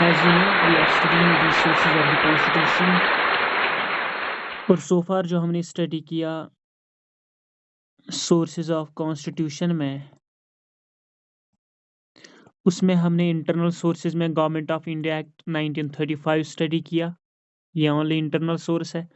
As you know, we are studying the sources of the Constitution और so far जो हमने study किया sources of constitution में उसमें हमने इंटरनल सोर्सेज में government of India act 1935 study किया। ये ओनली इंटरनल सोर्स है।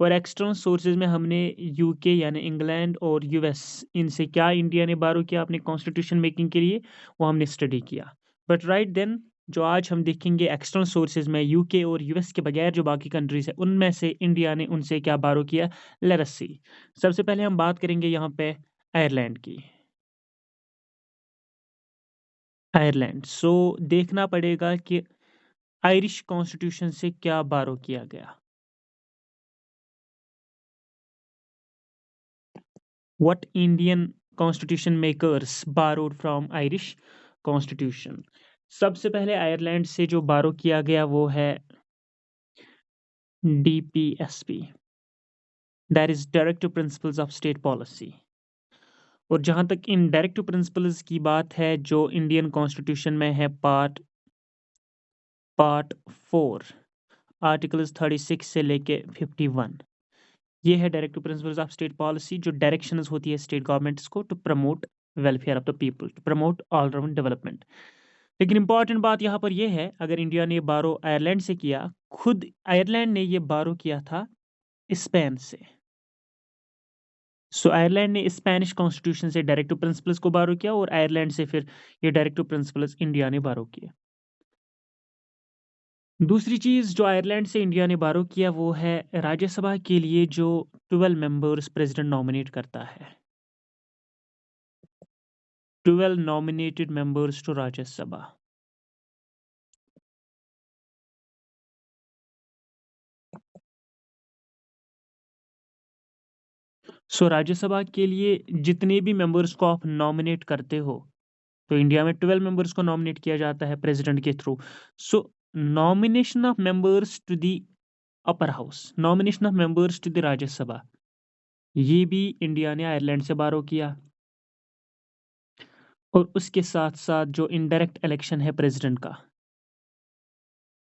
और एक्सटर्नल सोर्सेज में हमने यूके यानी इंग्लैंड और यूएस इनसे क्या इंडिया ने बारो किया अपने कॉन्स्टिट्यूशन मेकिंग के लिए, वो हमने स्टडी किया। बट राइट देन जो आज हम देखेंगे एक्सटर्नल सोर्सेज में यूके और यूएस के बगैर जो बाकी कंट्रीज है उनमें से इंडिया ने उनसे क्या बारो किया, लेट अस सी। सबसे पहले हम बात करेंगे यहाँ पे आयरलैंड की। आयरलैंड देखना पड़ेगा कि आयरिश कॉन्स्टिट्यूशन से क्या बारो किया गया। What Indian constitution makers borrowed from Irish constitution? सबसे पहले आयरलैंड से जो बारो किया गया वो है DPSP, that is Directive Principles of State Policy। और जहाँ तक इन डायरेक्टिव प्रिंसिपल्स की बात है जो इंडियन कॉन्स्टिट्यूशन में है पार्ट 4 आर्टिकल्स 36 से लेके 51, ये है directive principles of state policy जो डायरेक्शंस होती है स्टेट गवर्नमेंट्स को to promote welfare of the people, to promote all round development. लेकिन इंपॉर्टेंट बात यहाँ पर यह है, अगर इंडिया ने बारो आयरलैंड से किया, खुद आयरलैंड ने ये बारो किया था स्पेन से। आयरलैंड ने स्पेनिश कॉन्स्टिट्यूशन से डायरेक्टिव प्रिंसिपल्स को बारो किया और आयरलैंड से फिर ये डायरेक्टिव प्रिंसिपल्स इंडिया ने बारो किए। दूसरी चीज जो आयरलैंड से इंडिया ने बारो किया वो है राज्यसभा के लिए जो 12 मेंबर्स प्रेसिडेंट नॉमिनेट करता है, 12 nominated members to Rajya Sabha। Rajya Sabha के लिए जितने भी मेंबर्स को आप नॉमिनेट करते हो, तो इंडिया में 12 मेंबर्स को नॉमिनेट किया जाता है प्रेसिडेंट के through. Nomination of members to the upper house, nomination of members to the Rajya Sabha, ये भी इंडिया ने आयरलैंड से बारो किया। और उसके साथ साथ जो इनडायरेक्ट इलेक्शन है प्रेसिडेंट का,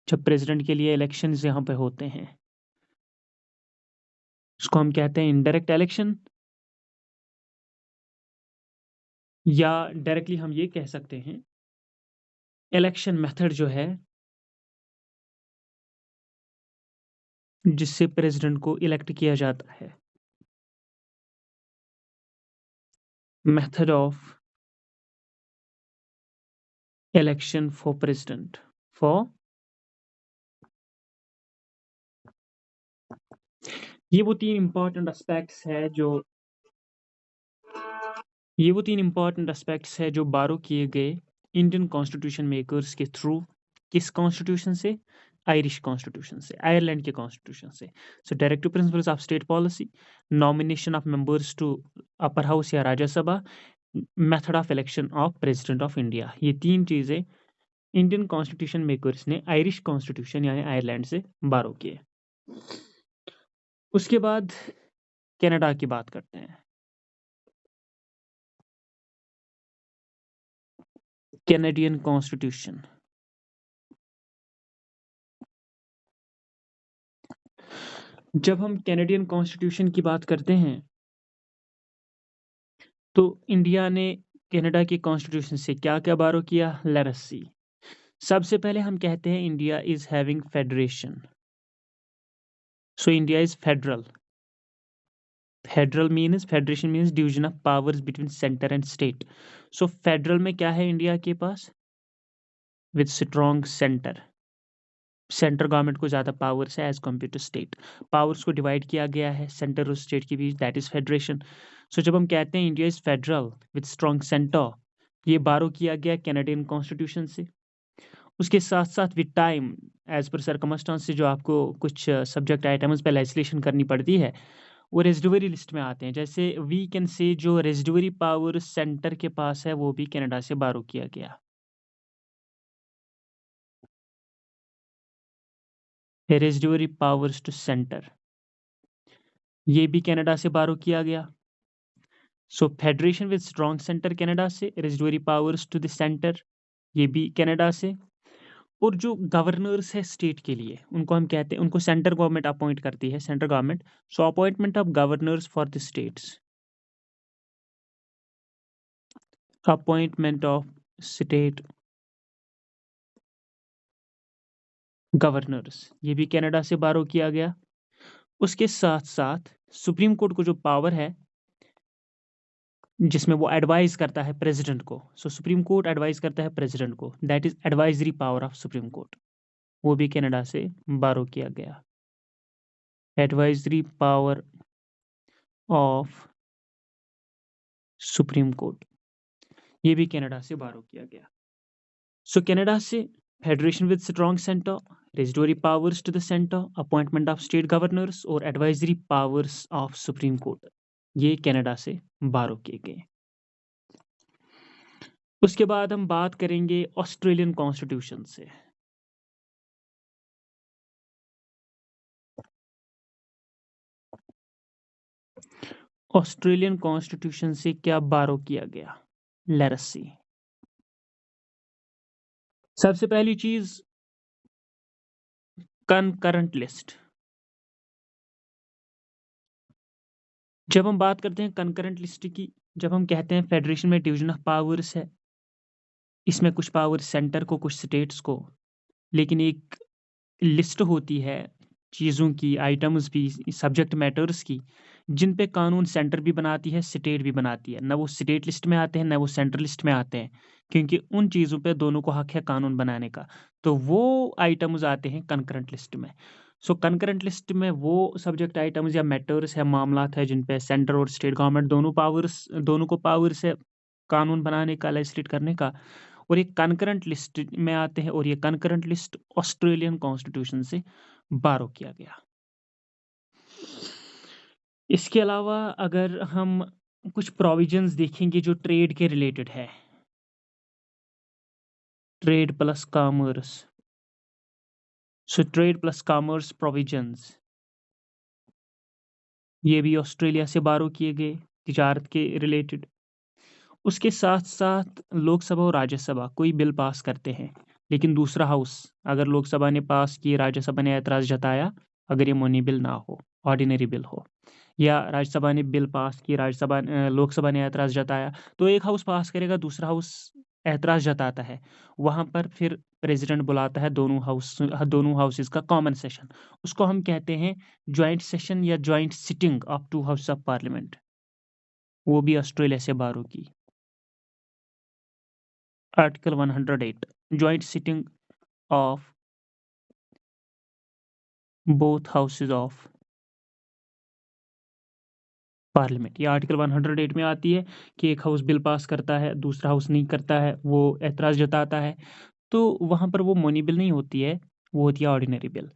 जब प्रेसिडेंट के लिए इलेक्शन यहाँ पे होते हैं उसको हम कहते हैं इनडायरेक्ट इलेक्शन, या डायरेक्टली हम ये कह सकते हैं इलेक्शन मेथड जो है जिससे प्रेसिडेंट को इलेक्ट किया जाता है, method of election for president for, ये वो तीन इंपॉर्टेंट एस्पेक्ट्स है जो बारो किए गए इंडियन कॉन्स्टिट्यूशन मेकर्स के थ्रू। किस कॉन्स्टिट्यूशन से? आयरिश कॉन्स्टिट्यूशन से, आयरलैंड के कॉन्स्टिट्यूशन से। Directive principles of state policy, nomination of members to upper house या Rajya Sabha, method of election of president of India, ये तीन चीजें इंडियन कॉन्स्टिट्यूशन मेकर्स ने आयरिश कॉन्स्टिट्यूशन यानी आयरलैंड से बारो किए। उसके बाद कनाडा की बात करते हैं। कैनेडियन कॉन्स्टिट्यूशन, जब हम कैनेडियन कॉन्स्टिट्यूशन की बात करते हैं तो इंडिया ने कनाडा के कॉन्स्टिट्यूशन से क्या क्या बारो किया, लेट अस सी। सबसे पहले हम कहते हैं India is having federation. India is federal. Federation means division of powers between centre and state. Federal में क्या है इंडिया के पास, with strong centre, central government को ज़्यादा पावर्स है as compare to state. Powers को डिवाइड किया गया है सेंटर और स्टेट के बीच, दैट इज फेडरेशन। जब हम कहते हैं India is federal with strong centre, ये बारो किया गया कैनेडियन कॉन्स्टिट्यूशन से। उसके साथ साथ with time as per circumstance से जो आपको कुछ सब्जेक्ट आइटम्स पर लेजिस्लेशन करनी पड़ती है वो रेजिडुअरी लिस्ट में आते हैं। जैसे वी कैन से जो रेजिडुअरी पावर सेंटर के पास है वो भी कनाडा से बारो किया गया। रेजिडुअरी पावर्स टू सेंटर, ये भी कनाडा से बारो किया गया। Federation with strong centre Canada से, residuary powers to the centre, ये भी कनाडा से। और जो गवर्नर्स है स्टेट के लिए, उनको हम कहते हैं, उनको सेंट्रल गवर्नमेंट अपॉइंट करती है, central government. So appointment of governors for the states, appointment of state governors, ये भी कनाडा से बारो किया गया। उसके साथ साथ सुप्रीम कोर्ट को जो पावर है, जिसमें वो एडवाइज करता है प्रेसिडेंट को, सो सुप्रीम कोर्ट एडवाइज करता है प्रेसिडेंट को, that is advisory power of supreme court, वो भी कनाडा से बारो किया गया। Advisory power of supreme court, ये भी कनाडा से बारो किया गया। सो कनाडा से federation with strong centre, residuary powers to the centre, appointment of state governors और advisory powers of supreme court, ये कनाडा से बारो किए गए। उसके बाद हम बात करेंगे ऑस्ट्रेलियन कॉन्स्टिट्यूशन से। ऑस्ट्रेलियन कॉन्स्टिट्यूशन से क्या बारो किया गया, लेट अस सी। सबसे पहली चीज, कनकरेंट लिस्ट। जब हम बात करते हैं कनकरेंट लिस्ट की, जब हम कहते हैं फेडरेशन में डिवीजन ऑफ पावर्स है, इसमें कुछ पावर सेंटर को, कुछ स्टेट्स को, लेकिन एक लिस्ट होती है चीज़ों की, आइटम्स भी, सब्जेक्ट मैटर्स की, जिन पे कानून सेंटर भी बनाती है, स्टेट भी बनाती है। ना वो स्टेट लिस्ट में आते हैं, ना वो सेंट्रल लिस्ट में आते हैं, क्योंकि उन चीज़ों पे दोनों को हक है कानून बनाने का। तो वो आइटम्स आते हैं कंकरेंट लिस्ट में। सो कंकरेंट लिस्ट में वो सब्जेक्ट आइटम्स या मैटर्स है, मामलात है, जिन पे सेंटर और स्टेट गवर्नमेंट दोनों को पावर्स है कानून बनाने का, लेजिस्लेट करने का। और ये कनकरेंट लिस्ट में आते हैं, और ये कनकरेंट लिस्ट ऑस्ट्रेलियन कॉन्स्टिट्यूशन से बारो किया गया। इसके अलावा अगर हम कुछ प्रोविजंस देखेंगे जो ट्रेड के रिलेटेड है, trade plus commerce, so trade plus commerce provisions, ये भी ऑस्ट्रेलिया से बारो किए गए, तिजारत के रिलेटेड। उसके साथ साथ लोकसभा और राज्यसभा कोई बिल पास करते हैं, लेकिन दूसरा हाउस, अगर लोकसभा ने पास किए, राज्यसभा ने ऐतराज जताया, अगर ये मनी बिल ना हो, ऑर्डिनरी बिल हो, या राज्यसभा ने बिल पास की, लोकसभा ने ऐतराज जताया, तो एक हाउस पास करेगा, दूसरा हाउस ऐतराज जताता है, वहां पर फिर प्रेसिडेंट बुलाता है दोनों हाउसेस का कॉमन सेशन। उसको हम कहते हैं ज्वाइंट सेशन या joint sitting of two house of parliament, वो भी ऑस्ट्रेलिया से बारो की। Article 108, joint sitting of both houses of parliament, ये आर्टिकल 108 में आती है कि एक हाउस बिल पास करता है, दूसरा हाउस नहीं करता है, वो ऐतराज जताता है, तो वहां पर वो मनी बिल नहीं होती है, वो होती है ऑर्डिनरी बिल।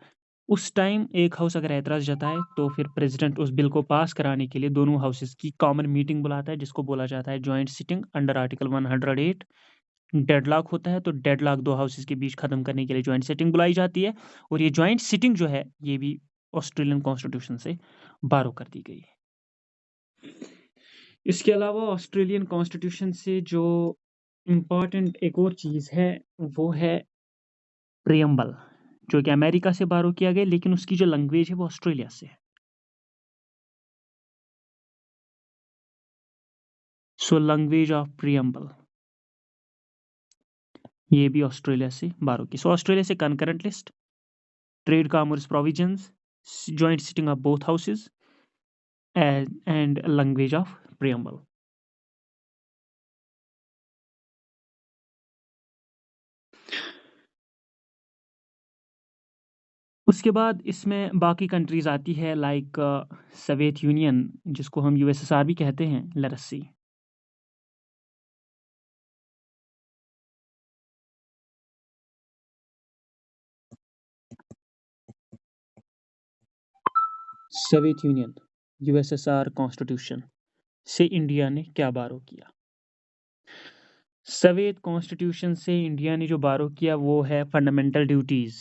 उस टाइम एक हाउस अगर ऐतराज जताए, तो फिर प्रेसिडेंट उस बिल को पास कराने के लिए दोनों हाउसेस की कॉमन मीटिंग बुलाता है, जिसको बोला जाता है joint sitting under article 108। Deadlock होता है, तो डेडलॉक दो हाउसेस के बीच खत्म करने के लिए ज्वाइंट सिटिंग बुलाई जाती है, और ये ज्वाइंट सिटिंग जो है, ये भी ऑस्ट्रेलियन कॉन्स्टिट्यूशन से बारो कर दी गई है। इसके अलावा ऑस्ट्रेलियन कॉन्स्टिट्यूशन से जो इम्पॉर्टेंट एक और चीज़ है, वो है प्रियम्बल, जो कि अमेरिका से बारो किया गया, लेकिन उसकी जो लैंग्वेज है वो ऑस्ट्रेलिया से है। सो लैंग्वेज ऑफ प्रियम्बल, ये भी ऑस्ट्रेलिया से बारो की। सो ऑस्ट्रेलिया से concurrent list, trade commerce provisions, joint sitting of both houses, and language of preamble. उसके बाद इसमें बाकी कंट्रीज आती है, लाइक सोवियत यूनियन, जिसको हम यूएसएसआर भी कहते हैं, लेट अस सी। सोवियत यूनियन, यूएसएसआर कॉन्स्टिट्यूशन से इंडिया ने क्या बारो किया? सोवियत कॉन्स्टिट्यूशन से इंडिया ने जो बारो किया वो है फंडामेंटल ड्यूटीज।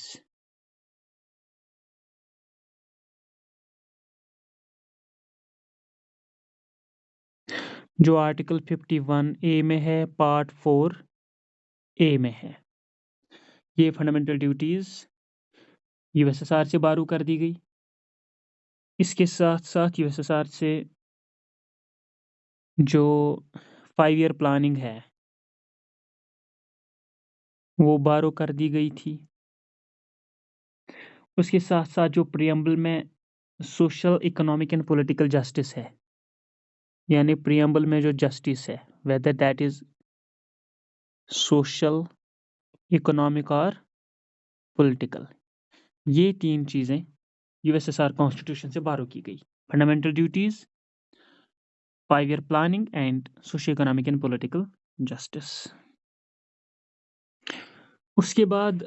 जो आर्टिकल 51 ए में है, पार्ट 4 ए में है, ये फंडामेंटल ड्यूटीज यूएसएसआर से बारू कर दी गई। इसके साथ साथ यूएसएसआर से जो 5 ईयर प्लानिंग है वो बारो कर दी गई थी। उसके साथ साथ जो प्रियम्बल में social, economic and political justice है, यानी प्रियम्बल में जो जस्टिस है, whether that is social, economic और पॉलिटिकल, ये 3 चीज़ें यूएसएसआर कॉन्स्टिट्यूशन से बारो की गई। Fundamental duties, 5 year planning and social, economic and political justice. उसके बाद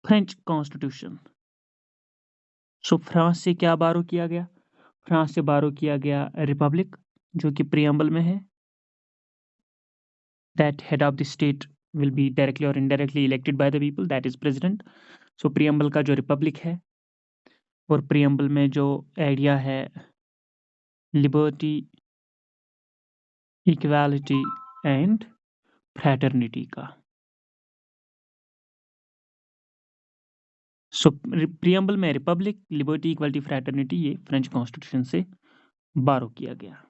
फ्रेंच कॉन्स्टिट्यूशन। सो फ्रांस से क्या बारो किया गया? फ्रांस से बारो किया गया रिपब्लिक, जो कि प्रियम्बल में है, that head of the state will be directly or indirectly elected by the people, that is president. So preamble का जो रिपब्लिक है, और प्रियम्बल में जो आइडिया है लिबर्टी, इक्वालिटी एंड फ्रैटर्निटी का। सो प्रियम्बल में रिपब्लिक, लिबर्टी, इक्वालिटी, फ्रैटर्निटी, ये फ्रेंच कॉन्स्टिट्यूशन से बारो किया गया।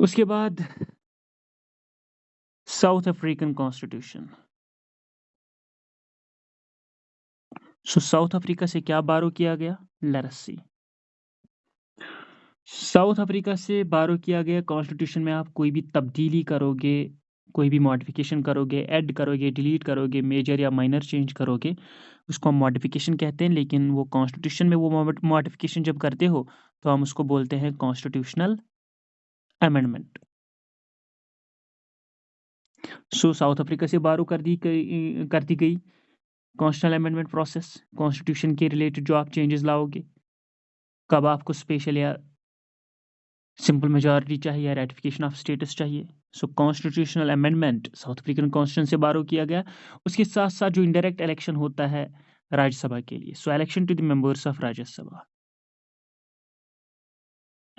उसके बाद साउथ अफ्रीकन कॉन्स्टिट्यूशन। सो साउथ अफ्रीका से क्या बारो किया गया? लेट अस सी। साउथ अफ्रीका से बारो किया गया कॉन्स्टिट्यूशन में आप कोई भी तब्दीली करोगे, कोई भी मॉडिफिकेशन करोगे, ऐड करोगे, डिलीट करोगे, मेजर या माइनर चेंज करोगे, उसको हम मॉडिफिकेशन कहते हैं। लेकिन वो कॉन्स्टिट्यूशन में वो मॉडिफिकेशन जब करते हो तो हम उसको बोलते हैं कॉन्स्टिट्यूशनल अमेंडमेंट। सो साउथ अफ्रीका से बारो कर दी गई कॉन्स्टिट्यूशनल अमेंडमेंट प्रोसेस। कॉन्स्टिट्यूशन के रिलेटेड जो आप चेंजेस लाओगे, कब आपको स्पेशल या सिंपल मेजॉरिटी चाहिए या रेटिफिकेशन ऑफ स्टेटस चाहिए। So constitutional amendment South African constitution से बारो किया गया। उसके साथ साथ जो इनडायरेक्ट इलेक्शन होता है राज्यसभा के लिए, so election to the members of Rajya Sabha,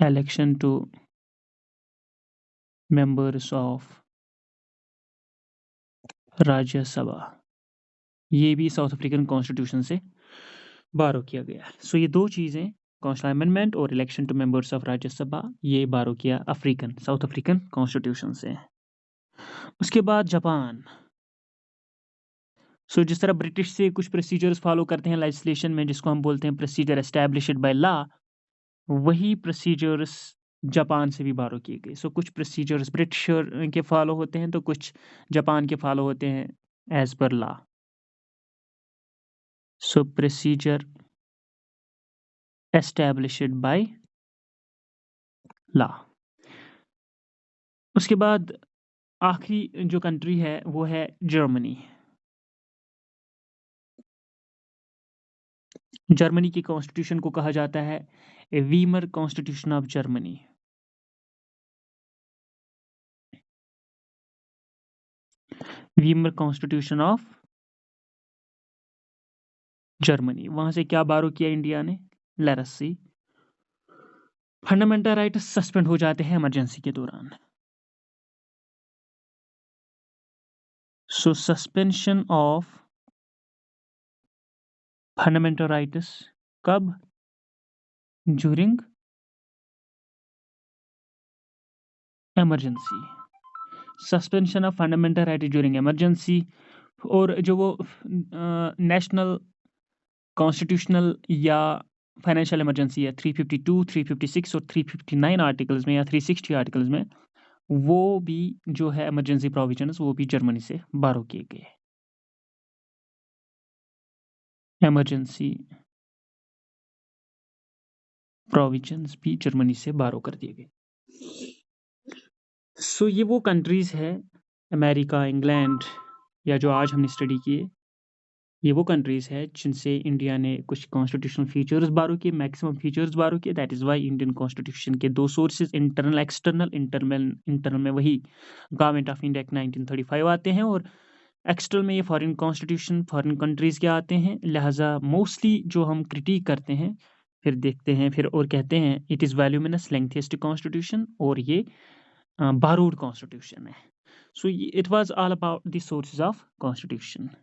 election to members of Rajya Sabha, ये भी साउथ अफ्रीकन कॉन्स्टिट्यूशन से बारो किया गया। सो ये 2 चीज़ें, कॉन्स्टिट्यूशनल अमेंडमेंट और election to members of Rajya Sabha, ये बारो किया साउथ अफ्रीकन कॉन्स्टिट्यूशन से। उसके बाद जापान। सो जिस तरह ब्रिटिश से कुछ प्रोसीजर्स फॉलो करते हैं लेजिस्लेशन में, जिसको हम बोलते हैं प्रोसीजर एस्टैब्लिश्ड बाय लॉ, वही प्रोसीजर्स जापान से भी बारो किए गए। सो कुछ प्रोसीजर्स ब्रिटिश के फॉलो होते हैं तो कुछ जापान के फॉलो होते हैं as per law. So procedure established by law. उसके बाद आखिरी जो कंट्री है वो है जर्मनी। जर्मनी की कॉन्स्टिट्यूशन को कहा जाता है Weimar constitution of Germany. Weimar constitution of Germany. वहां से क्या बारो किया इंडिया ने? लेट अस सी। फंडामेंटल राइट सस्पेंड हो जाते हैं इमरजेंसी के दौरान। सो सस्पेंशन ऑफ फंडामेंटल राइट्स कब? During emergency. Suspension of fundamental right during emergency. और जो वो नेशनल, कॉन्स्टिट्यूशनल या फाइनेंशियल इमरजेंसी है 352, 356 और 359 आर्टिकल्स में या 360 आर्टिकल्स में, वो भी जो है इमरजेंसी प्रोविजंस, वो भी जर्मनी से बारो किए गए। इमरजेंसी प्रोविजंस भी जर्मनी से बारो कर दिए गए। सो ये वो कंट्रीज है, अमेरिका, इंग्लैंड, या जो आज हमने स्टडी किए, ये वो कंट्रीज है जिनसे इंडिया ने कुछ कॉन्स्टिट्यूशनल फीचर्स बारो किए, मैक्सिमम फीचर्स बारो किए। That is why Indian constitution के 2 सोर्सेज, इंटरनल एक्सटर्नल। इंटरनल में वही गवर्नमेंट ऑफ इंडिया एक्ट 1935 आते हैं, और एक्सटर्नल में ये फॉरेन कॉन्स्टिट्यूशन, फॉरेन कंट्रीज के आते हैं। लिहाजा मोस्टली जो हम क्रिटिक करते हैं, फिर देखते हैं, फिर और कहते हैं इट इज़ वैल्यूमिनस लेंथेस्ट कॉन्स्टिट्यूशन, और ये बारूड कॉन्स्टिट्यूशन है। So it was all about the sources of constitution.